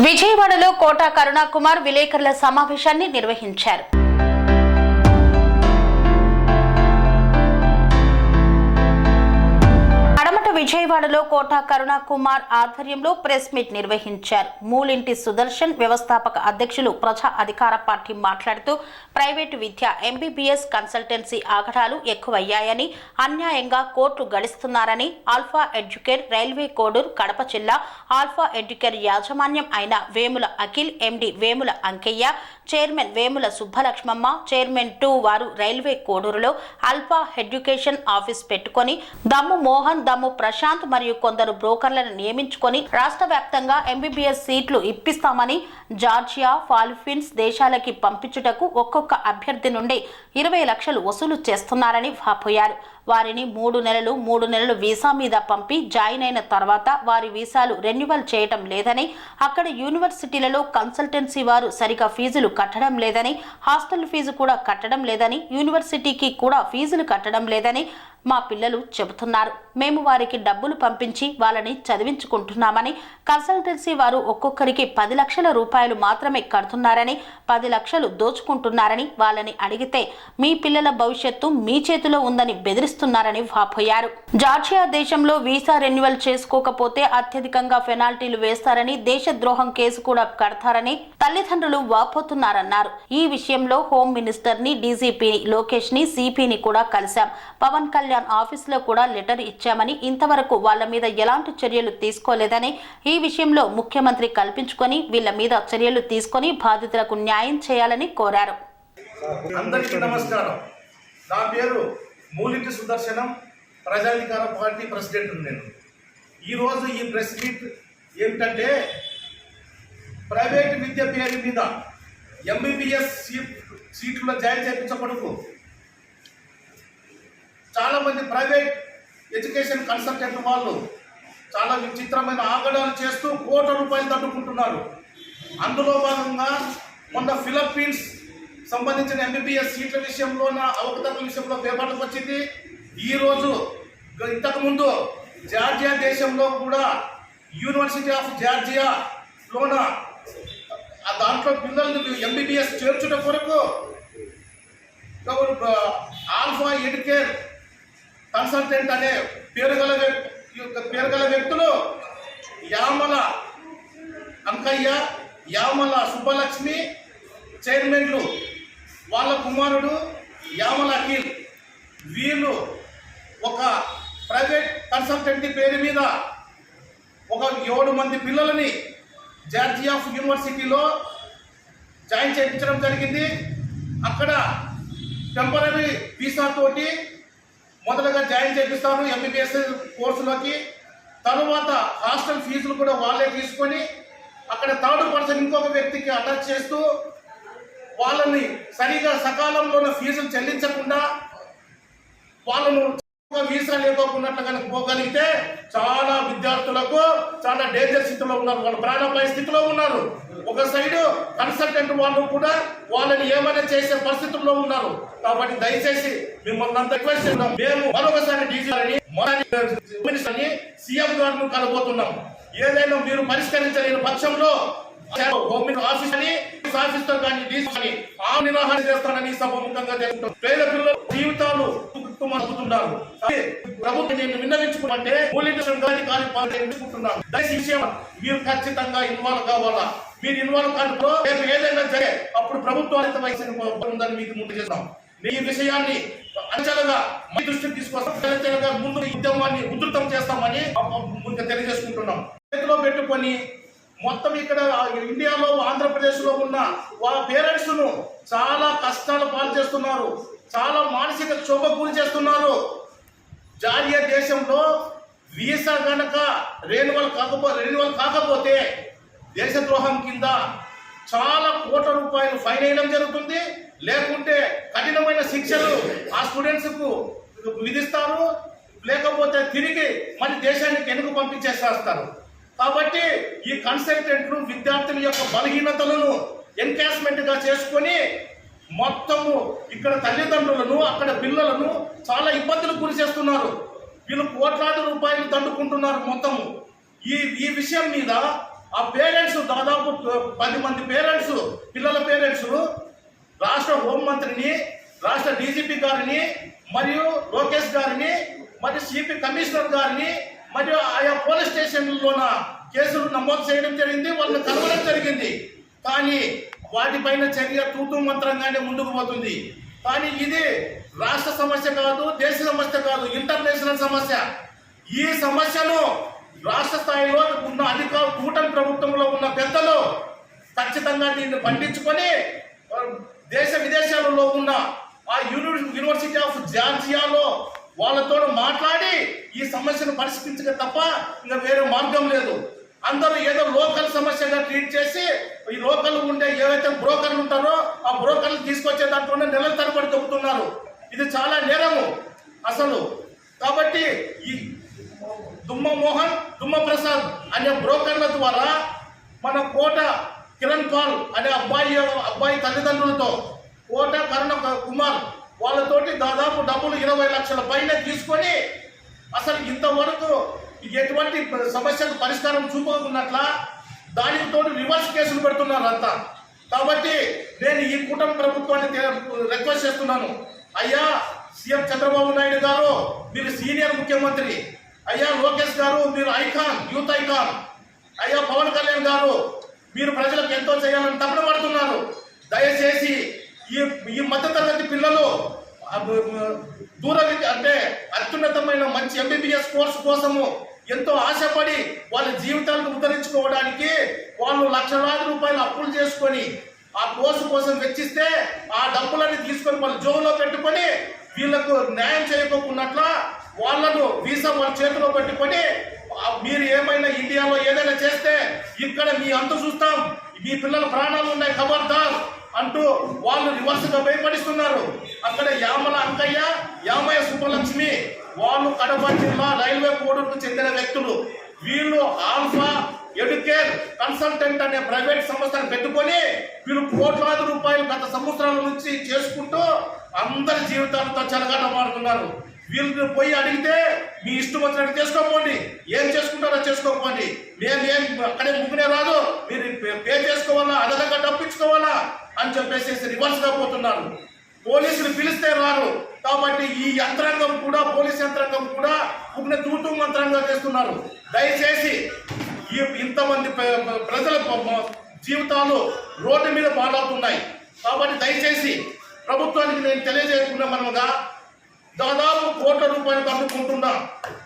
విజయవాడలో కోట కరుణాకుమార్ విలేకరుల సమావేశాన్ని నిర్వహించారు. విజయవాడలో కోట కరుణాకుమార్ ఆధ్వర్యంలో ప్రెస్ మీట్ నిర్వహించారు. మూలింటి సుదర్శన్ వ్యవస్థాపక అధ్యక్షులు ప్రజా అధికార పార్టీ మాట్లాడుతూ ప్రైవేటు విద్య ఎంబీబీఎస్ కన్సల్టెన్సీ ఆగడాలు ఎక్కువయ్యాయని, అన్యాయంగా కోర్టు గడిస్తున్నారని, Alpha Educare Railway Koduru Kadapa జిల్లా ఆల్ఫా ఎడ్యుకేర్ యాజమాన్యం అయిన Vemula Akhil, MD Vemula Ankaiah, chairman Vemula Subbalakshmamma, chairman 2 వారు రైల్వే కోడూరులో ఆల్ఫా ఎడ్యుకేషన్ ఆఫీస్ పెట్టుకొని దమ్ము మోహన్, దమ్ము ప్రశాంత్ మరియు కొందరు బ్రోకర్లను నియమించుకొని రాష్ట్ర వ్యాప్తంగా ఎంబీబీఎస్ సీట్లు ఇప్పిస్తామని జార్జియా, ఫిలిప్పీన్స్ దేశాలకి పంపించుటకు ఒక్కొక్క అభ్యర్థి నుండి 20 లక్షలు వసూలు చేస్తున్నారని వాపోయారు. వారిని 3 నెలలు వీసా మీద పంపి జాయిన్ అయిన తర్వాత వారి వీసాలు రెన్యువల్ చేయటం లేదని, అక్కడ యూనివర్సిటీలలో కన్సల్టెన్సీ వారు సరిగా ఫీజులు కట్టడం లేదని, హాస్టల్ ఫీజు కూడా కట్టడం లేదని, యూనివర్సిటీకి కూడా ఫీజులు కట్టడం లేదని మా పిల్లలు చెబుతున్నారు. మేము వారికి డబ్బులు పంపించి వాళ్ళని చదివించుకుంటున్నామని, కన్సల్టెన్సీ వారు ఒక్కొక్కరికి 10 లక్షల రూపాయలు మాత్రమే కడుతున్నారని, 10 లక్షలు దోచుకుంటున్నారని వాళ్ళని అడిగితే మీ పిల్లల భవిష్యత్తు మీ చేతిలో ఉందని బెదిరిస్తున్నారని వాపోయారు. జార్జియా దేశంలో వీసా రెన్యువల్ చేసుకోకపోతే అత్యధికంగా పెనాల్టీలు వేస్తారని, దేశద్రోహం కేసు కూడా కడతారని తల్లిదండ్రులు వాపోతున్నారన్నారు. ఈ విషయంలో హోమ్ మినిస్టర్ ని, డీజీపీ లోకేష్ ని, సిపిని కూడా కలిశాం. పవన్ కళ్యాణ్ ఆఫీసులో కూడా లెటర్ ఇచ్చామని, ఇంతవరకు వాళ్ళ మీద ఎలాంటి చర్యలు తీసుకోలేదని, ఈ విషయంలో ముఖ్యమంత్రి కల్పించుకొని వీళ్ళ మీద చర్యలు తీసుకొని బాధితులకు న్యాయం చేయాలని కోరారు. అందరికీ నమస్కారం. నా పేరు మూలింటి సుదర్శనం, ప్రజాధికార పార్టీ ప్రెసిడెంట్. నేను ఈరోజు ఈ ప్రెస్ మీట్ ఏమిటంటే, ప్రైవేట్ విద్య పేరు మీద ఎంబీబీఎస్ సీట్లలో జాయిన్ చేయించకూడదు. చాలా మంది ప్రైవేట్ ఎడ్యుకేషన్ కన్సల్టెంట్ వాళ్ళు చాలా విచిత్రమైన ఆగడాలు చేస్తూ కోట్ల రూపాయలు తట్టుకుంటున్నారు. అందులో భాగంగా మొన్న ఫిలిప్పీన్స్ సంబంధించిన ఎంబీబీఎస్ సీట్ల విషయంలో, అవకతవకల విషయంలో పేపర్లకు వచ్చింది. ఈరోజు ఇంతకుముందు జార్జియా దేశంలో కూడా యూనివర్సిటీ ఆఫ్ జార్జియాలోన దాంట్లో పిల్లల్ని ఎంబీబీఎస్ చేర్చుట కొరకు ఆల్ఫా ఎడ్యుకేర్ కన్సల్టెంట్ అనే పేరుగల వ్యక్తులు యామల అంకయ్య, యామల సుబ్బలక్ష్మి చైర్మన్లు, వాళ్ళ కుమారుడు యామల అఖిల్, వీళ్ళు ఒక ప్రైవేట్ కన్సల్టెంట్ పేరు మీద ఒక 7 మంది పిల్లలని జార్జియా యూనివర్సిటీలో జాయిన్ చేయించడం జరిగింది. అక్కడ టెంపరీ వీసా తోటి మొదటగా జాయిన్ చేపిస్తారు ఎంబీబీఎస్ కోర్సులోకి. తరువాత హాస్టల్ ఫీజులు కూడా వాళ్ళే తీసుకొని అక్కడ 3rd పర్సన్ ఇంకొక వ్యక్తికి అటాచ్ చేస్తూ వాళ్ళని సరిగా సకాలంలోనే ఫీజులు చెల్లించకుండా వాళ్ళను వీసా లేకోకున్నట్లు కనుక పోగలిగితే చాలా విద్యార్థులకు చాలా డేంజర్ స్థితిలో ఉన్నారు, వాళ్ళు ప్రాణాపాయ స్థితిలో ఉన్నారు. ఒక సైడు కన్సల్టెంట్ వాళ్ళు కూడా వాళ్ళని ఏమైనా చేసే పరిస్థితుల్లో ఉన్నారు. కాబట్టి దయచేసి మిమ్మల్ని అంత రిక్వెస్ట్ చేస్తున్నాం. మేము మరొకసారి డీజీని సీఎం గారిని కలబోతున్నాం. ఏదైనా మీరు పరిష్కరించలేని పక్షంలో హోమ్ ఆఫీస్ తో కానీ డీజీ నిరాహరణ చేస్తానని సభముఖంగా తెలుపుతాం. పేద పిల్లల జీవితాలు మరుగుతున్నారు. ప్రభుత్వం నేను విన్నవించుకుంటే దయచేసి మీరు ఖచ్చితంగా ఇన్వాల్వ్ కావాలా. మీరు ఇన్వాల్వ్ కాకపోతే రేపు ఏదైనా సరే అప్పుడు ప్రభుత్వానికి ఉందని మీకు ముందు చేస్తాం. ఈ విషయాన్ని అంచనగా మీ దృష్టికి తీసుకొస్తాం. ముందు ఉద్యమాన్ని ఉధృతం చేస్తామని తెలియజేసుకుంటున్నాం. చేతిలో పెట్టుకొని మొత్తం ఇక్కడ ఇండియాలో, ఆంధ్రప్రదేశ్లో ఉన్న వాళ్ళ పేరెంట్స్ ను చాలా కష్టాలు పాలు చేస్తున్నారు, చాలా మానసిక క్షోభకు గురి చేస్తున్నారు. జార్జియా దేశంలో వీసా కనుక రెన్యువల్ కాకపోతే దేశద్రోహం కింద చాలా కోట్ల రూపాయలు ఫైన్ వేయడం జరుగుతుంది. లేకుంటే కఠినమైన శిక్షలు ఆ స్టూడెంట్స్ కు విధిస్తారు. లేకపోతే తిరిగి మన దేశానికి వెనుక పంపించేస్తారు. కాబట్టి ఈ కన్సల్టెంట్లు విద్యార్థుల యొక్క బలహీనతలను ఎన్కాష్మెంట్ గా చేసుకొని మొత్తము ఇక్కడ తల్లిదండ్రులను, అక్కడ పిల్లలను చాలా ఇబ్బందులకు గురి చేస్తున్నారు. వీళ్ళు కోట్లాది రూపాయలు దండుకుంటున్నారు మొత్తము. ఈ విషయం మీద ఆ పేరెంట్స్ దాదాపు 10 మంది పేరెంట్స్, పిల్లల పేరెంట్స్ రాష్ట్ర హోంమంత్రిని, రాష్ట్ర డీజీపీ గారిని, మరియు లోకేష్ గారిని, మరియు సిపి కమిషనర్ గారిని, మరియు ఆయా పోలీస్ స్టేషన్లలోన కేసులు నమోదు చేయడం జరిగింది, వాళ్ళని కలవడం జరిగింది. కానీ వాటిపైన చర్య తూతూ మంత్రంగానే ముందుకు పోతుంది. కానీ ఇది రాష్ట్ర సమస్య కాదు, దేశ సమస్య కాదు, ఇంటర్నేషనల్ సమస్య. ఈ సమస్యను రాష్ట్ర స్థాయిలో ఉన్న కూటమి ప్రభుత్వంలో ఉన్న పెద్దలు ఖచ్చితంగా దీన్ని పండించుకొని దేశ విదేశాలలో ఉన్న ఆ యూనివర్సిటీ ఆఫ్ జార్జియాలో వాళ్ళతో మాట్లాడి ఈ సమస్యను పరిష్కరించక తప్ప ఇంకా వేరే మార్గం లేదు. అందరూ ఏదో లోకల్ సమస్యగా ట్రీట్ చేసి ఈ లోకల్ ఉండే ఏవైతే బ్రోకర్లు ఉంటారో ఆ బ్రోకర్లు తీసుకొచ్చే దాంట్లోనే నెలల తరబడి దొక్కుతున్నారు. ఇది చాలా నేరము అసలు. కాబట్టి ఈ దుమ్మ మోహన్, దుమ్మ ప్రసాద్ అనే బ్రోకర్ల ద్వారా మన కోట కిరణ్ పాల్ అనే అబ్బాయి తల్లిదండ్రులతో కోట కరుణ కుమార్ వాళ్ళతోటి దాదాపు డబ్బులు 20 లక్షల పైన తీసుకొని అసలు ఇంతవరకు ఎటువంటి సమస్యకు పరిష్కారం చూపకున్నట్ల దానికి తోడు రివర్స్ కేసులు పెడుతున్నారు అంతా. కాబట్టి నేను ఈ కూటమి ప్రభుత్వాన్ని రిక్వెస్ట్ చేస్తున్నాను. అయ్యా సీఎం చంద్రబాబు నాయుడు గారు, మీరు సీనియర్ ముఖ్యమంత్రి. అయ్యా లోకేష్ గారు, మీరు ఐకాన్, యూత్ ఐకాన్. అయ్యా పవన్ కళ్యాణ్ గారు, మీరు ప్రజలకు ఎంతో చేయాలని తపన పడుతున్నారు. దయచేసి ఈ మధ్యతరగతి పిల్లలు దూర అంటే అత్యున్నతమైన మంచి MBBS కోర్సు కోసము ఎంతో ఆశపడి వాళ్ళ జీవితాలను ఉద్ధరించుకోవడానికి వాళ్ళు లక్షలాది రూపాయలు అప్పులు చేసుకొని ఆ కోర్సు కోసం వెచ్చిస్తే ఆ డబ్బులన్నీ తీసుకొని వాళ్ళ జోబులో పెట్టుకొని వీళ్ళకు న్యాయం చేయకోకున్నట్ల వాళ్ళను వీసా వాళ్ళ చేతిలో పెట్టుకొని మీరు ఏమైనా ఇండియాలో ఏదైనా చేస్తే ఇక్కడ మీ అంతు చూస్తాం, మీ పిల్లల ప్రాణాలు ఉన్నాయి ఖబర్దార్ అంటూ వాళ్ళు రివర్స్ గా భయపడిస్తున్నారు. అక్కడ యామల అంకయ్య, యామయ్య సుబ్బలక్ష్మి వాళ్ళు కడప జిల్లా రైల్వే కోడూరుకు చెందిన వ్యక్తులు. వీళ్ళు ఆల్ఫా ఎడ్యుకేర్ కన్సల్టెంట్ అనే ప్రైవేట్ సంస్థను పెట్టుకొని వీళ్ళు కోట్లాది రూపాయలు గత సంవత్సరాల నుంచి చేసుకుంటూ అందరి జీవితాలతో చెలగాటమాడుతున్నారు. వీళ్ళు పోయి అడిగితే మీ ఇష్టం వచ్చినట్టు చేసుకోకపోండి, ఏం చేసుకుంటారో చేసుకోకపోండి, మేమేం అక్కడే ముగ్గునే రాదు, మీరు పే చేసుకోవాలా, అదనంగా డబ్బించుకోవాలా అని చెప్పేసి రివర్స్ గా పోతున్నారు. పోలీసులు పిలిస్తే రారు. కాబట్టి ఈ యంత్రాంగం కూడా, పోలీస్ యంత్రాంగం కూడా ముగ్గునే తూతూ మంత్రంగా చేస్తున్నారు. దయచేసి ఇంతమంది ప్రజల జీవితాలు రోడ్డు మీద పాలవుతున్నాయి. కాబట్టి దయచేసి ప్రభుత్వానికి నేను తెలియజేయకుండా మనముగా దాదాపు కోట్ల రూపాయలు అందుకుంటున్న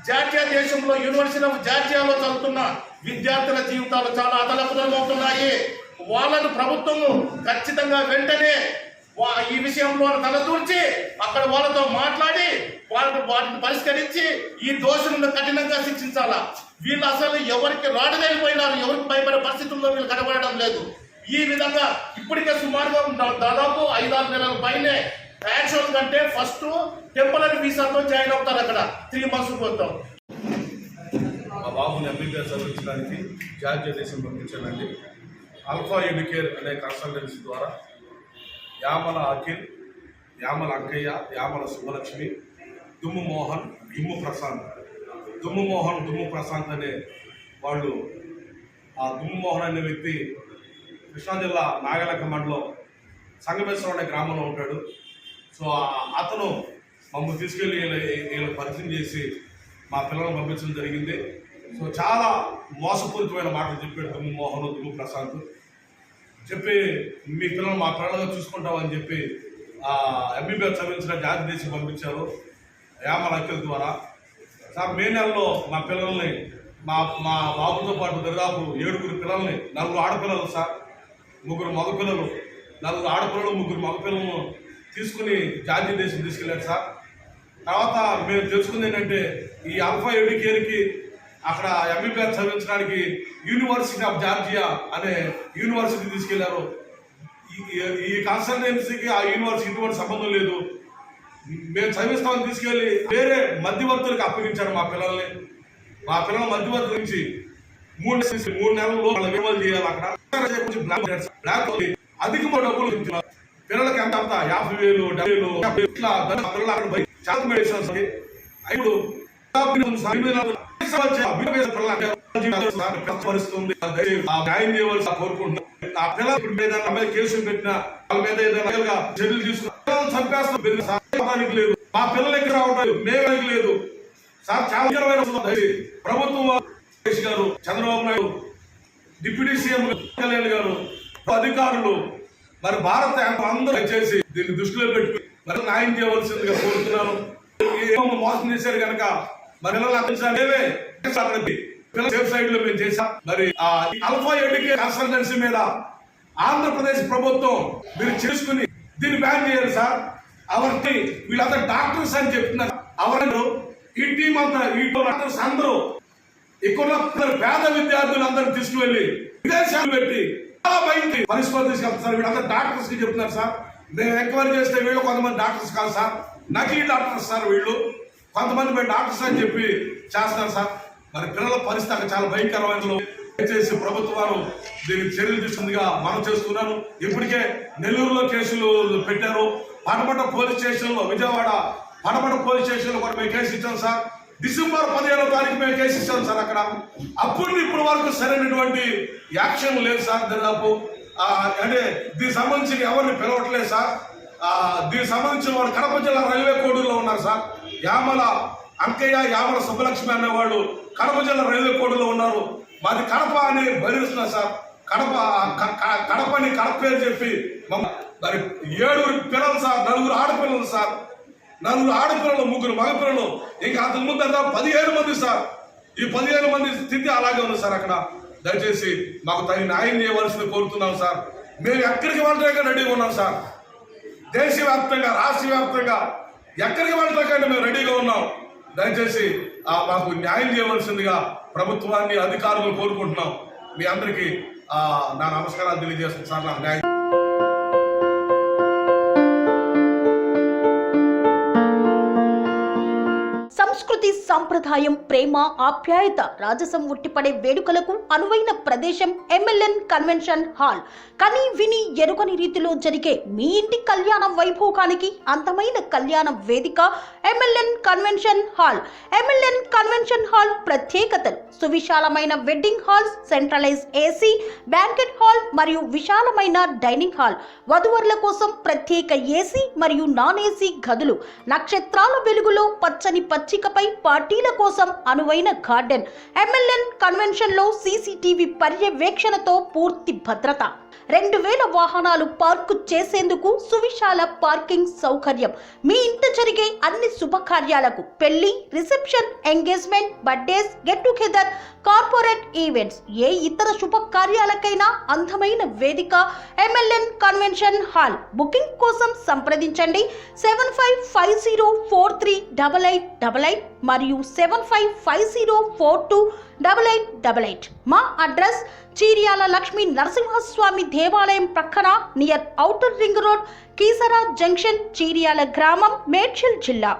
జార్జియా దేశంలో యూనివర్సిటీ ఆఫ్ జార్జియాలో చదువుతున్న విద్యార్థుల జీవితాలు చాలా అతలకుతలమవుతున్నాయి. వాళ్ళను ప్రభుత్వము ఖచ్చితంగా వెంటనే ఈ విషయంలో తలదూర్చి అక్కడ వాళ్ళతో మాట్లాడి వాటిని పరిష్కరించి ఈ దోషులను కఠినంగా శిక్షించాలా. వీళ్ళు అసలు ఎవరికి రాడలేకపోయినారు, ఎవరికి భయపడే పరిస్థితుల్లో వీళ్ళు కనబడడం లేదు. ఈ విధంగా ఇప్పటికే సుమారుగా దాదాపు 5-6 నెలల పైనే యాక్చువల్ కంటే ఫస్ట్ టెంపరరీ వీసాతో జాయిన్ అవుతారు. అక్కడ 3 months పోతాం. మా బాబుని MBBS చదివించడానికి జార్జియా దేశం పంపించానండి. ఆల్ఫా ఎడ్యుకేర్ అనే కన్సల్టెన్సీ ద్వారా యామల అఖిల్, యామల అంకయ్య, యామల సుబ్బలక్ష్మి, దుమ్ము మోహన్, దుమ్ము ప్రశాంత్. దుమ్ము ప్రశాంత్ అనే వాళ్ళు, ఆ దుమ్ము మోహన్ అనే వ్యక్తి కృష్ణా జిల్లా నాగలక్క మండలం సంగమేశ్వరం అనే గ్రామంలో ఉంటాడు. సో అతను మమ్మల్ని తీసుకెళ్ళి వీళ్ళకి పరిచయం చేసి మా పిల్లలను పంపించడం జరిగింది. సో చాలా మోసపూరితమైన మాటలు చెప్పాడు దుమ్ము మోహన్, దుమ్ము ప్రశాంత్. చెప్పి మీ పిల్లలు మా పిల్లలుగా చూసుకుంటామని చెప్పి MBBS చదివించిన జాతి దేశం పంపించారు యామల అఖిల్ ద్వారా. సార్ మే నెలలో మా పిల్లల్ని మా బాబుతో పాటు దాదాపు 7 పిల్లల్ని, 4 ఆడపిల్లలు సార్, 3 మగపిల్లలు, 4 ఆడపిల్లలు, 3 మగపిల్లలను తీసుకుని జాతీయ దేశం తీసుకెళ్ళారు సార్. తర్వాత మేము తెలుసుకుంది ఏంటంటే ఈ ఆల్ఫా ఎడ్యుకేర్కి అక్కడ MBBS చదివించడానికి యూనివర్సిటీ ఆఫ్ జార్జియా అనే యూనివర్సిటీ తీసుకెళ్లారు. ఈ కన్సల్టెన్సీకి ఆ యూనివర్సిటీ ఇటువంటి సంబంధం లేదు. మేము చదివిస్తామని తీసుకెళ్ళి వేరే మధ్యవర్తులకు అప్పగించారు మా పిల్లల్ని. మా పిల్లల మధ్యవర్తుల నుంచి 3 నెలల్లో వాళ్ళ విమలు చేయాలి. అక్కడ అధికమైన డబ్బులు పిల్లలకి ఎంత 50,000, 70,000 ఇట్లా పిల్లలు అక్కడ చాలా మెడిసిన్స్. ఇప్పుడు పరిస్థితుంది న్యాయం చేయవలసి కోరుకుంటున్నాం. ఆ పిల్లల మీద కేసులు పెట్టిన వాళ్ళ మీద ఏదైనా చర్యలు తీసుకుని చంపేస్తాం లేదు. మా పిల్లలు ఎక్కడ రావడం మేమే లేదు సార్. చాలా ప్రభుత్వం గారు, చంద్రబాబు నాయుడు, డిప్యూటీ సీఎం కళ్యాణ్ గారు, అధికారులు మరి భారత అందరూ చేసి దీన్ని దృష్టిలో పెట్టుకుని మరి న్యాయం చేయవలసిందిగా కోరుతున్నాను. మోసం చేశారు కనుక మరి సేఫ్ సైడ్ లో మేము చేశాం. మరి ఆల్ఫా ఎడ్యుకేషన్ కన్సల్టెన్సీ మీద ఆంధ్రప్రదేశ్ ప్రభుత్వం మీరు చేసుకుని దీన్ని బ్యాన్ చేయాలి సార్. అవన్నీ వీళ్ళంతా డాక్టర్స్ అని చెప్తున్నారు. అవరు ఈ టీం అంతా ఈ డాక్టర్స్ అందరూ ఇక్కడ పేద విద్యార్థులందరూ తీసుకువెళ్ళి విదేశాలు పెట్టి చాలా బయట పరిస్థితులు తీసుకెళ్తారు. వీళ్ళంతా డాక్టర్స్ కి చెప్తున్నారు సార్. మేము ఎంక్వైరీ చేస్తే వీళ్ళు కొంతమంది డాక్టర్స్ కాదు సార్, నకిలీ డాక్టర్స్ సార్. వీళ్ళు కొంతమంది మేము డాక్టర్స్ అని చెప్పి చేస్తున్నారు సార్. మరి పిల్లల పరిస్థితి చాలా భయంకరమైన. దయచేసి ప్రభుత్వాలు దీనికి చర్యలు తీసుకుందిగా మనం చేస్తున్నాను. ఇప్పటికే నెల్లూరులో కేసులు పెట్టారు. పడమట పోలీస్ స్టేషన్ లో, విజయవాడ పడమట పోలీస్ స్టేషన్ లో కూడా మేము కేసు ఇచ్చాం సార్. డిసెంబర్ 15వ తారీఖు మేము కేసు ఇచ్చాం సార్ అక్కడ. అప్పుడు ఇప్పుడు వరకు సరైనటువంటి యాక్షన్ లేదు సార్. దాదాపు అంటే దీనికి సంబంధించి ఎవరిని పిలవట్లేదు సార్. దీనికి సంబంధించిన వాళ్ళు కడప జిల్లా రైల్వే కోడూరులో ఉన్నారు సార్. యామల అంకయ్య, యామల సుబ్బలక్ష్మి అనేవాళ్ళు కడప జిల్లా రైల్వే కోడూరులో ఉన్నారు. మాది కడప అని బయలుస్తున్నారు సార్. కడపని కడప పేరు చెప్పి మరి 7 పిల్లలు సార్, 4 ఆడపిల్లలు సార్. 4 ఆడపిల్లలు, 3 మగపిల్లలు. ఇంకా అంతకు ముందు 15 మంది సార్. ఈ 15 మంది స్థితి అలాగే ఉంది సార్ అక్కడ. దయచేసి మాకు తగిన న్యాయం చేయవలసింది కోరుతున్నాం సార్. మేము ఎక్కడికి వెళ్ళడానికి రెడీగా ఉన్నాం సార్. దేశవ్యాప్తంగా, రాష్ట్ర వ్యాప్తంగా ఎక్కడికి వెళ్ళడానికి మేము రెడీగా ఉన్నాం. దయచేసి మాకు న్యాయం చేయవలసిందిగా ప్రభుత్వాన్ని, అధికారులను కోరుకుంటున్నాం. మీ అందరికీ నా నమస్కారాలు తెలియజేస్తున్నాను సార్. నాకు న్యాయం సంస్కృతి, సంప్రదాయం, ప్రేమ, ఆప్యాయత, రాజసం ఉట్టిపడే వేడుకలకు అనువైన ప్రదేశం ఎంఎల్ఎన్ కన్వెన్షన్ హాల్. కని విని ఎరుగని రీతిలో జరిగే మీ ఇంటి కళ్యాణ వైభోగానికి అందమైన కళ్యాణ వేదిక MLN convention hall. MLN convention hall ప్రత్యేకతలు: సువిశాలమైన wedding halls, centralise AC banquet hall మరియు విశాలమైన డైనింగ్ హాల్, వధువరుల కోసం ప్రత్యేక ఏసీ మరియు నాన్ ఏసీ గదులు, నక్షత్రాల వెలుగులో పచ్చని పచ్చికపై పార్టీల కోసం అనువైన గార్డెన్. ఎంఎల్ఎన్ కన్వెన్షన్ లో సీసీటీవీ పర్యవేక్షణతో పూర్తి భద్రత, 2000 వాహనాలు పార్కు చేసేందుకు సువిశాల పార్కింగ్ సౌకర్యం. మీ ఇంట జరిగే అన్ని శుభకార్యాలకు, పెళ్లి, reception, engagement, birthdays, get together, corporate events, ఏ ఇతర శుభకార్యాలకైనా అందమైన వేదిక ఎంఎల్ఎన్ కన్వెన్షన్ హాల్. బుకింగ్ కోసం సంప్రదించండి 7550438888 మరియు 7550428888. మా అడ్రస్ చీర్యాల లక్ష్మీ నరసింహస్వామి దేవాలయం ప్రక్కన, near outer ring road, Keesara junction, Cheeryal గ్రామం, మేడ్చల్ జిల్లా.